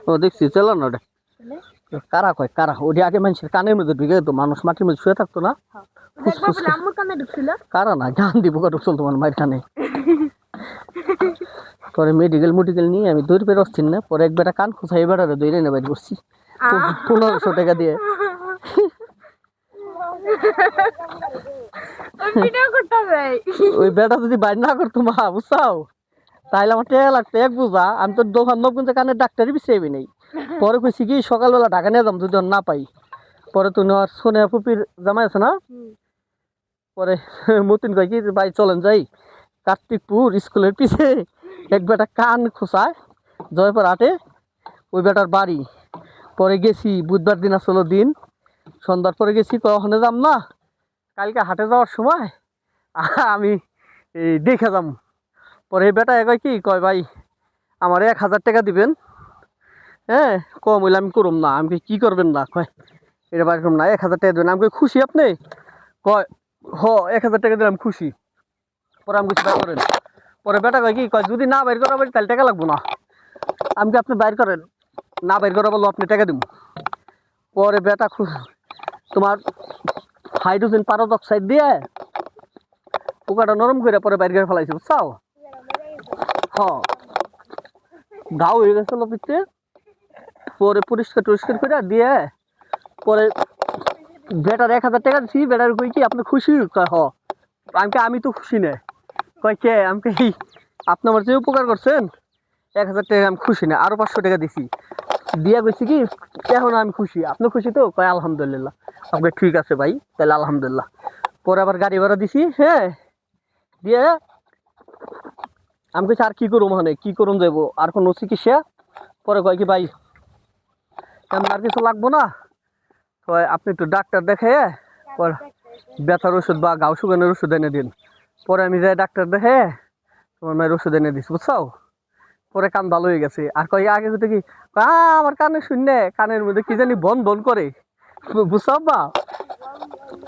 ও দেখছি চলো না ওটা কারা কয় কারা ওটি আগে মানুষের কানের মধ্যে ঢুকে যেত মানুষ মাটির মধ্যে শুয়ে থাকতো না কারা না গান দিব কত চলতো তোমার মায়ের কানে পরে মেডিকেল নিয়ে আমি দৌড় পেরে আসছি না পরে এক বেটা কান খুঁচাই বেড়ারে দৌড়ে এনে বাইর করছি 1500 টাকা দিয়ে ওই বেটা যদি বাইর না করতো মা বুঝছাও তাইলে আমার টেয়া লাগতো এক বুঝা আমি তো দোকান নবগঞ্জে কানের ডাক্তারই বিছাইবি নেই পরে কইছি কি সকালবেলা ঢাকা নিয়ে যাম যদি না পাই পরে তুমি আর সোনিয়া ফুপির জামাই আছে না পরে মতিন কয় কি ভাই চলেন যাই কার্তিকপুর স্কুলের পিছে এক বেটা কান খোঁচায় জয়পুর হাটে ওই বেটার বাড়ি পরে গেছি বুধবার দিন আসলো দিন সন্ধ্যার পরে গেছি ওখানে যাম না কালকে হাটে যাওয়ার সময় আমি দেখে যাম পরে এই বেটা কয় কি কয় ভাই আমার 1000 টাকা দিবেন হ্যাঁ কম হইলে আমি করুম না আমি কি করবেন না কয় এটা বাড়ি করুম না 1000 টাকা দেবেন আমি খুশি আপনি কয় 1000 টাকা দিলাম খুশি পরে আমি কিছু বাইর করেন পরে বেটা কয় কি কয় যদি না বাইর করা পারি তাহলে টাকা লাগবো না আমি কি আপনি বাইর করেন না বাইর করা বললো আপনি টাকা দিব পরে বেটা তোমার হাইড্রোজেন পারোক্সাইড দিয়ে পোকাটা নরম করে পরে বাইর করে ফেলাইছে বুঝছাও ঘাও হয়ে গেছিল পিঠে পরে পরিষ্কার করে দিয়ে পরে বেটার 1000 টাকা দিচ্ছি বেটার কই কি আপনি খুশি কয় আমি তো খুশি না কয় কে আমি আপনি আমার যে উপকার করছেন 1000 টাকা আমি খুশি না আরো 500 টাকা দিছি দিয়া কইছি কি এখন আমি খুশি আপনি খুশি তো কয় আলহামদুলিল্লাহ আপনাকে ঠিক আছে ভাই তাহলে আলহামদুলিল্লাহ পরে আবার গাড়ি ভাড়া দিছি হ্যাঁ দিয়ে আমি কইছি আর কি করুম মানে কি করুন যাবো আর কোনো চিকিৎসা পরে কয় কি ভাই তেমন আর কিছু লাগবো না কয় আপনি একটু ডাক্তার দেখে ব্যথার ওষুধ বা গাও শুকানোর ওষুধ এনে দিন পরে আমি যাই ডাক্তার দেখে তোমার মায়ের ওষুধ এনে দিচ্ছি বুঝছাও পরে কান ভালো হয়ে গেছে আর কয় আগে যেতে কি আমার কানে শূন্য কানের মধ্যে কি জানি বন বন করে বুঝছাও বা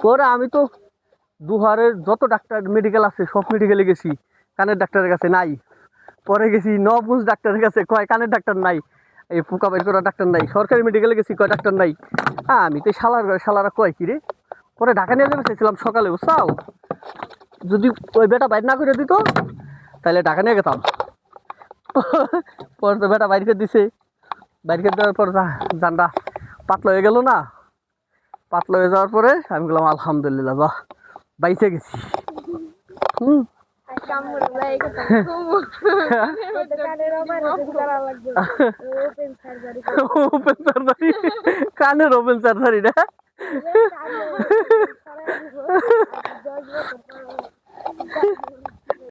পরে আমি তো দুহারের যত ডাক্তার মেডিকেল আছে সব মেডিকেলে গেছি কানের ডাক্তারের কাছে নাই পরে গেছি নবগঞ্জ ডাক্তারের কাছে কয় কানের ডাক্তার নাই এই পোকা বের করা ডাক্তার নাই সরকারি মেডিকেলে গেছি কয় ডাক্তার নাই আমি তো শালারা কয় কি রে পরে ঢাকা নিয়ে যাবে চাইছিলাম সকালে বুঝছাও যদি ওই বেটা বাইর না করে দিত তাহলে ঢাকা নিয়ে গেতাম পরে তো বেটা বাইর করে দিছে বাইর করে দেওয়ার পর জানটা পাতলা হয়ে গেল না পাতলা হয়ে যাওয়ার পরে আমি বললাম আলহামদুলিল্লাহ বাহ বাইসে গেছি কানের ওপেন সার্জারি না